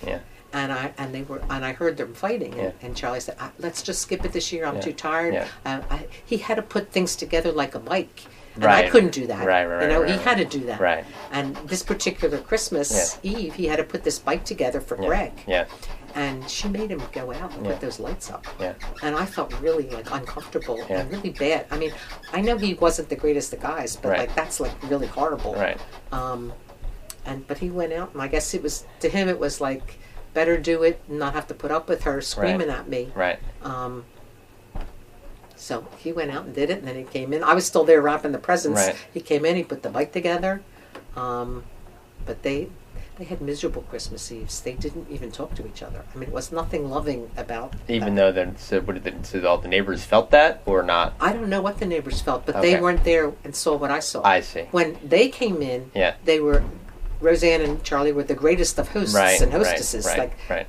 Yeah. And I heard them fighting, and Charlie said, "Let's just skip it this year. I'm too tired." Yeah. He had to put things together like a bike, and Right. I couldn't do that. Right. He had to do that. Right. And this particular Christmas Eve, he had to put this bike together for Greg. Yeah. And she made him go out and put those lights up. Yeah. And I felt really uncomfortable and really bad. I mean, I know he wasn't the greatest of guys, but that's really horrible. Right. But he went out, and I guess to him it was like, better do it and not have to put up with her screaming at me. Right. So he went out and did it, and then he came in. I was still there wrapping the presents. Right. He came in, he put the bike together. But they had miserable Christmas Eves. They didn't even talk to each other. I mean, it was nothing loving about Even though so all the neighbors felt that or not? I don't know what the neighbors felt, but they weren't there and saw what I saw. I see. When they came in, Yeah. they were... Roseanne and Charlie were the greatest of hosts and hostesses. Right.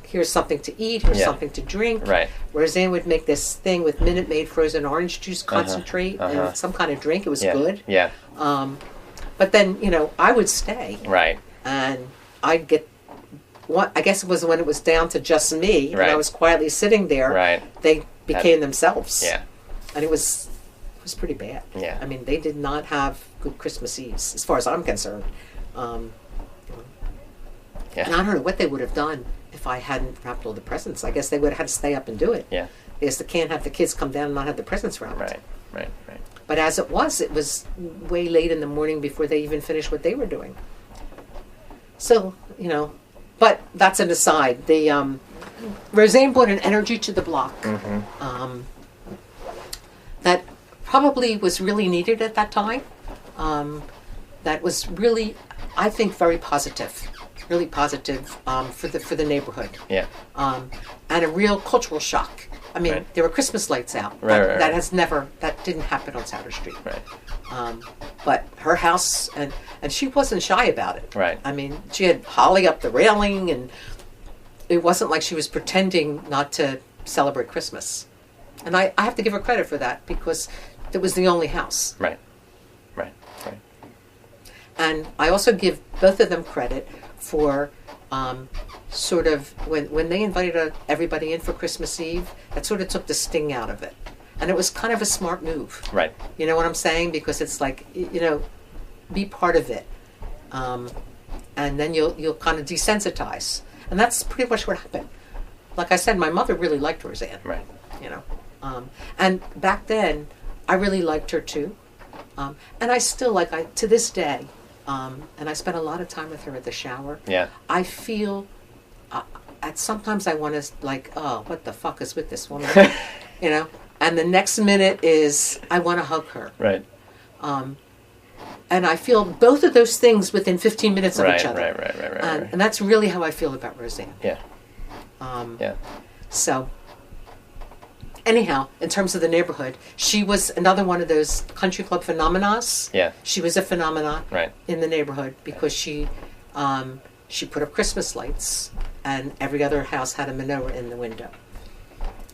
Here's something to eat, here's something to drink. Right. Roseanne would make this thing with Minute Maid frozen orange juice concentrate and some kind of drink. It was good. Yeah. But then, I would stay. Right. And I'd get... I guess it was when it was down to just me, and I was quietly sitting there, they became themselves. Yeah. And it was pretty bad. Yeah. I mean, they did not have good Christmas Eves, as far as I'm concerned. And I don't know what they would have done if I hadn't wrapped all the presents. I guess they would have had to stay up and do it. Yeah. Because they can't have the kids come down and not have the presents wrapped. Right. But as it was way late in the morning before they even finished what they were doing. So, but that's an aside. The Roseanne brought an energy to the block that probably was really needed at that time. That was really, I think, very positive, really positive for the neighborhood. Yeah. And a real cultural shock. I mean, there were Christmas lights out. That didn't happen on Souter Street. Right. But her house, and she wasn't shy about it. Right. I mean, she had holly up the railing, and it wasn't like she was pretending not to celebrate Christmas. And I have to give her credit for that, because it was the only house. Right. And I also give both of them credit for sort of when they invited everybody in for Christmas Eve, that sort of took the sting out of it. And it was kind of a smart move. Right. You know what I'm saying? Because it's like, be part of it. And then you'll kind of desensitize. And that's pretty much what happened. Like I said, my mother really liked Roseanne. Right. And back then, I really liked her too. And I still to this day, and I spent a lot of time with her at the shower. Yeah. I feel, sometimes I want to oh, what the fuck is with this woman? And the next minute is, I want to hug her. Right. And I feel both of those things within 15 minutes of each other. Right. And that's really how I feel about Roseanne. Yeah. So, anyhow, in terms of the neighborhood, she was another one of those country club phenomenas. Yeah. She was a phenomenon Right. in the neighborhood because she put up Christmas lights, and every other house had a menorah in the window.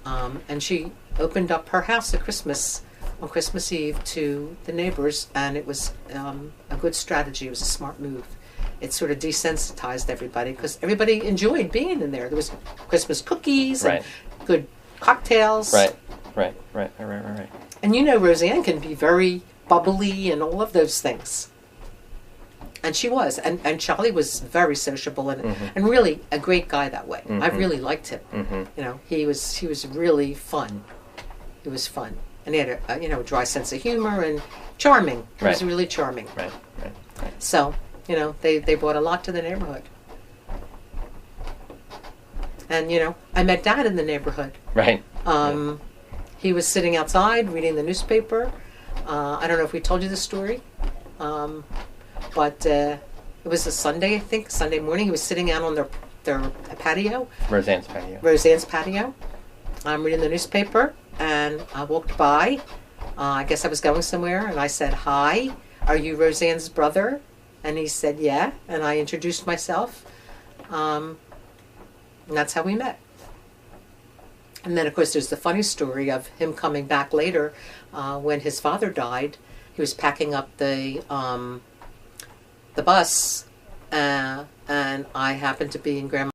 And she opened up her house at Christmas, on Christmas Eve, to the neighbors, and it was a good strategy. It was a smart move. It sort of desensitized everybody, because everybody enjoyed being in there. There was Christmas cookies and good cocktails. Right. And Roseanne can be very bubbly and all of those things. And she was. And Charlie was very sociable and really a great guy that way. I really liked him. He was really fun. It was fun. And he had a dry sense of humor and charming. He was really charming. Right. So, they brought a lot to the neighborhood. And, I met Dad in the neighborhood. Right. He was sitting outside reading the newspaper. I don't know if we told you the story. But it was a Sunday, I think, Sunday morning. He was sitting out on their patio. Roseanne's patio. I'm reading the newspaper, and I walked by. I guess I was going somewhere, and I said, "Hi, are you Roseanne's brother?" And he said, "Yeah." And I introduced myself. And that's how we met. And then, of course, there's the funny story of him coming back later when his father died. He was packing up the bus and I happened to be in Grandma